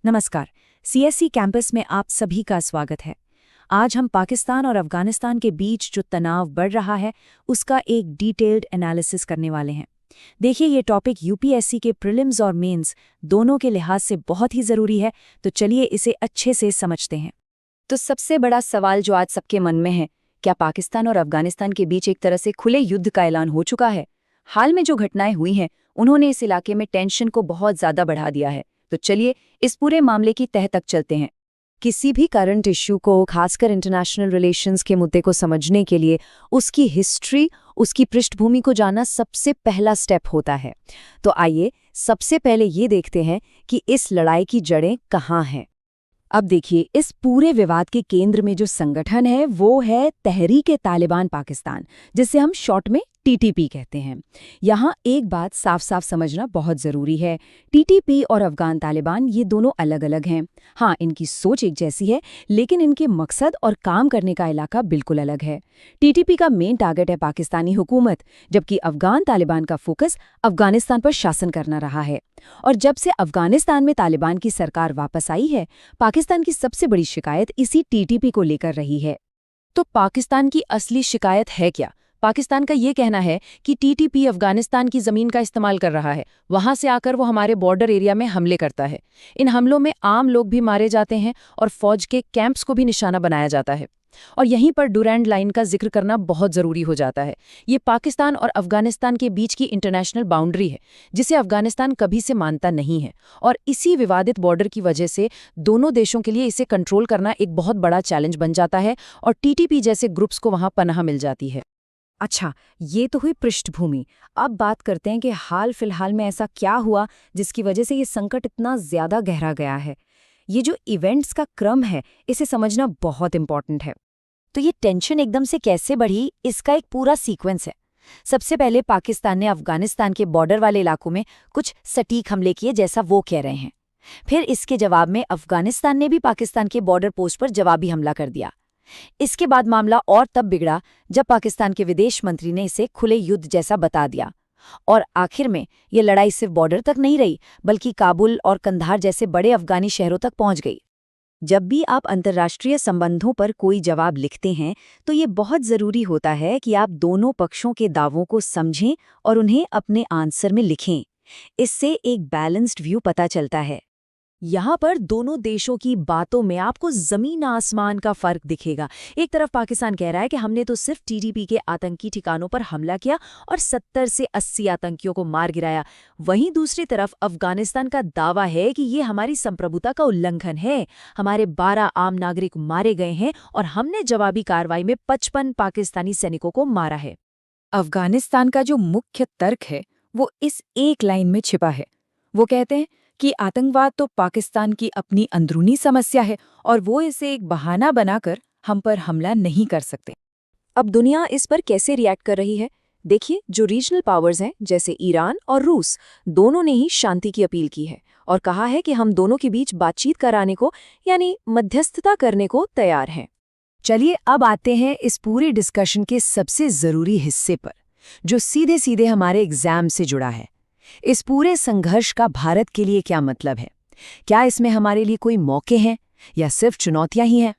नमस्कार। CSC campus में आप सभी का स्वागत है। आज हम पाकिस्तान और अफगानिस्तान के बीच जो तनाव बढ़ रहा है उसका एक डिटेल्ड एनालिसिस करने वाले हैं। देखिए, ये टॉपिक यूपीएससी के प्रीलिम्स और मेंस दोनों के लिहाज से बहुत ही ज़रूरी है, तो चलिए इसे अच्छे से समझते हैं। तो सबसे बड़ा सवाल जो आज सबके मन में है, क्या पाकिस्तान और अफगानिस्तान के बीच एक तरह से खुले युद्ध का ऐलान हो चुका है? हाल में जो घटनाएं हुई हैं उन्होंने इस इलाके में टेंशन को बहुत ज़्यादा बढ़ा दिया है। तो चलिए इस पूरे मामले की तह तक चलते हैं। किसी भी करंट इश्यू को, खासकर इंटरनेशनल रिलेशंस के मुद्दे को समझने के लिए उसकी हिस्ट्री, उसकी पृष्ठभूमि को जानना सबसे पहला स्टेप होता है। तो आइए सबसे पहले ये देखते हैं कि इस लड़ाई की जड़ें कहाँ हैं। अब देखिए, इस पूरे विवाद के केंद्र में जो संगठन है वो है तहरीक-ए-तालिबान पाकिस्तान, जिसे हम शॉर्ट में टीटीपी कहते हैं। यहाँ एक बात साफ साफ समझना बहुत ज़रूरी है। टीटीपी और अफगान तालिबान ये दोनों अलग अलग हैं। हाँ, इनकी सोच एक जैसी है, लेकिन इनके मकसद और काम करने का इलाका बिल्कुल अलग है। टीटीपी का मेन टारगेट है पाकिस्तानी हुकूमत, जबकि अफगान तालिबान का फोकस अफगानिस्तान पर शासन करना रहा है। और जब से अफगानिस्तान में तालिबान की सरकार वापस आई है, पाकिस्तान की सबसे बड़ी शिकायत इसी टीटीपी को लेकर रही है। तो पाकिस्तान की असली शिकायत है क्या? पाकिस्तान का ये कहना है कि टीटीपी अफगानिस्तान की जमीन का इस्तेमाल कर रहा है, वहां से आकर वो हमारे बॉर्डर एरिया में हमले करता है। इन हमलों में आम लोग भी मारे जाते हैं और फौज के कैंप्स को भी निशाना बनाया जाता है। और यहीं पर डुरैंड लाइन का जिक्र करना बहुत ज़रूरी हो जाता है। ये पाकिस्तान और अफगानिस्तान के बीच की इंटरनेशनल बाउंड्री है, जिसे अफगानिस्तान कभी से मानता नहीं है। और इसी विवादित बॉर्डर की वजह से दोनों देशों के लिए इसे कंट्रोल करना एक बहुत बड़ा चैलेंज बन जाता है और टीटीपी जैसे ग्रुप्स को वहां पनाह मिल जाती है। अच्छा, ये तो हुई पृष्ठभूमि। अब बात करते हैं कि हाल फिलहाल में ऐसा क्या हुआ जिसकी वजह से ये संकट इतना ज्यादा गहरा गया है। ये जो इवेंट्स का क्रम है, इसे समझना बहुत इंपॉर्टेंट है। तो ये टेंशन एकदम से कैसे बढ़ी, इसका एक पूरा सीक्वेंस है। सबसे पहले पाकिस्तान ने अफगानिस्तान के बॉर्डर वाले इलाकों में कुछ सटीक हमले किए, जैसा वो कह रहे हैं। फिर इसके जवाब में अफगानिस्तान ने भी पाकिस्तान के बॉर्डर पोस्ट पर जवाबी हमला कर दिया। इसके बाद मामला और तब बिगड़ा जब पाकिस्तान के विदेश मंत्री ने इसे खुले युद्ध जैसा बता दिया। और आखिर में ये लड़ाई सिर्फ बॉर्डर तक नहीं रही, बल्कि काबुल और कंधार जैसे बड़े अफगानी शहरों तक पहुंच गई। जब भी आप अंतर्राष्ट्रीय संबंधों पर कोई जवाब लिखते हैं, तो ये बहुत ज़रूरी होता है कि आप दोनों पक्षों के दावों को समझें और उन्हें अपने आंसर में लिखें। इससे एक बैलेंस्ड व्यू पता चलता है। यहाँ पर दोनों देशों की बातों में आपको जमीन आसमान का फर्क दिखेगा। एक तरफ पाकिस्तान कह रहा है कि हमने तो सिर्फ टीटीपी के आतंकी ठिकानों पर हमला किया और 70 से 80 आतंकियों को मार गिराया। वहीं दूसरी तरफ अफगानिस्तान का दावा है कि ये हमारी संप्रभुता का उल्लंघन है, हमारे 12 आम नागरिक मारे गए हैं और हमने जवाबी कार्रवाई में 55 पाकिस्तानी सैनिकों को मारा है। अफगानिस्तान का जो मुख्य तर्क है वो इस एक लाइन में छिपा है। वो कहते हैं कि आतंकवाद तो पाकिस्तान की अपनी अंदरूनी समस्या है और वो इसे एक बहाना बनाकर हम पर हमला नहीं कर सकते। अब दुनिया इस पर कैसे रिएक्ट कर रही है? देखिए, जो रीजनल पावर्स हैं जैसे ईरान और रूस, दोनों ने ही शांति की अपील की है और कहा है कि हम दोनों के बीच बातचीत कराने को, यानी मध्यस्थता करने को तैयार हैं। चलिए अब आते हैं इस पूरे डिस्कशन के सबसे ज़रूरी हिस्से पर, जो सीधे सीधे हमारे एग्जाम से जुड़ा है। इस पूरे संघर्ष का भारत के लिए क्या मतलब है? क्या इसमें हमारे लिए कोई मौके हैं या सिर्फ चुनौतियां ही हैं?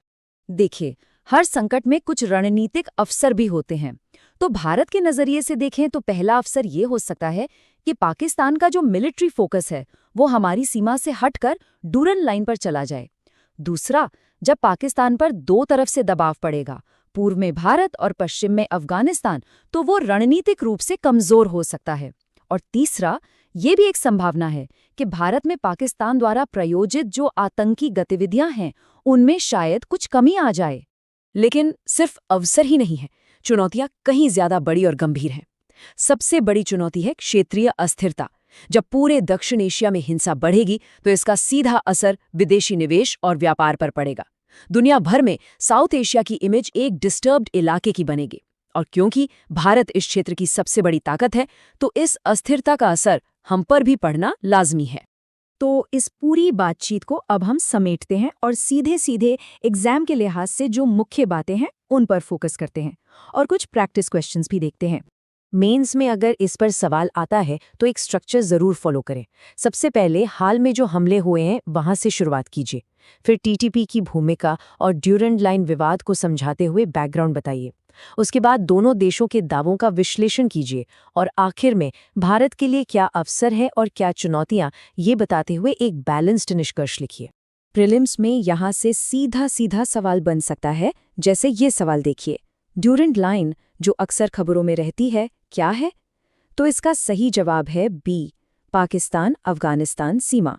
देखिए, हर संकट में कुछ रणनीतिक अवसर भी होते हैं। तो भारत के नजरिए से देखें तो पहला अवसर ये हो सकता है कि पाकिस्तान का जो मिलिट्री फोकस है वो हमारी सीमा से हटकर डूरन लाइन पर चला जाए। दूसरा, जब पाकिस्तान पर दो तरफ से दबाव पड़ेगा, पूर्व में भारत और पश्चिम में अफगानिस्तान, तो वो रणनीतिक रूप से कमजोर हो सकता है। और तीसरा, ये भी एक संभावना है कि भारत में पाकिस्तान द्वारा प्रायोजित जो आतंकी गतिविधियां हैं उनमें शायद कुछ कमी आ जाए। लेकिन सिर्फ अवसर ही नहीं है, चुनौतियां कहीं ज्यादा बड़ी और गंभीर हैं। सबसे बड़ी चुनौती है क्षेत्रीय अस्थिरता। जब पूरे दक्षिण एशिया में हिंसा बढ़ेगी तो इसका सीधा असर विदेशी निवेश और व्यापार पर पड़ेगा। दुनिया भर में साउथ एशिया की इमेज एक डिस्टर्ब्ड इलाके की बनेगी। और क्योंकि भारत इस क्षेत्र की सबसे बड़ी ताकत है, तो इस अस्थिरता का असर हम पर भी पड़ना लाजमी है। तो इस पूरी बातचीत को अब हम समेटते हैं और सीधे सीधे एग्जाम के लिहाज से जो मुख्य बातें हैं उन पर फोकस करते हैं और कुछ प्रैक्टिस क्वेश्चंस भी देखते हैं। मेंस में अगर इस पर सवाल आता है तो एक स्ट्रक्चर जरूर फॉलो करें। सबसे पहले हाल में जो हमले हुए हैं वहां से शुरुआत कीजिए, फिर टीटीपी की भूमिका और ड्यूरेंट लाइन विवाद को समझाते हुए बैकग्राउंड बताइए। उसके बाद दोनों देशों के दावों का विश्लेषण कीजिए और आखिर में भारत के लिए क्या अवसर है और क्या चुनौतियां, ये बताते हुए एक बैलेंस्ड निष्कर्ष लिखिए। प्रीलिम्स में यहाँ से सीधा सीधा सवाल बन सकता है, जैसे ये सवाल देखिए, ड्यूरेंट लाइन जो अक्सर खबरों में रहती है क्या है? तो इसका सही जवाब है बी, पाकिस्तान अफगानिस्तान सीमा।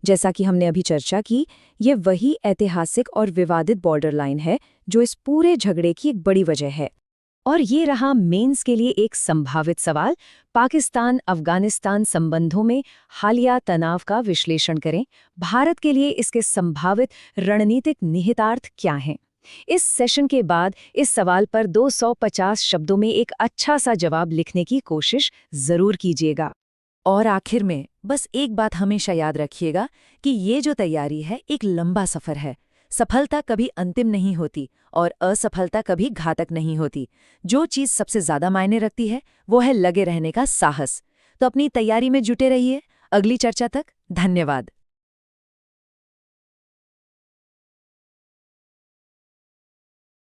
जैसा कि हमने अभी चर्चा की, ये वही ऐतिहासिक और विवादित बॉर्डर लाइन है जो इस पूरे झगड़े की एक बड़ी वजह है। और ये रहा मेंस के लिए एक संभावित सवाल, पाकिस्तान अफगानिस्तान संबंधों में हालिया तनाव का विश्लेषण करें। भारत के लिए इसके संभावित रणनीतिक निहितार्थ क्या हैं? इस सेशन के बाद इस सवाल पर 250 शब्दों में एक अच्छा सा जवाब लिखने की कोशिश जरूर कीजिएगा। और आखिर में बस एक बात हमेशा याद रखिएगा कि ये जो तैयारी है एक लंबा सफर है। सफलता कभी अंतिम नहीं होती और असफलता कभी घातक नहीं होती। जो चीज़ सबसे ज्यादा मायने रखती है वो है लगे रहने का साहस। तो अपनी तैयारी में जुटे रहिए। अगली चर्चा तक धन्यवाद।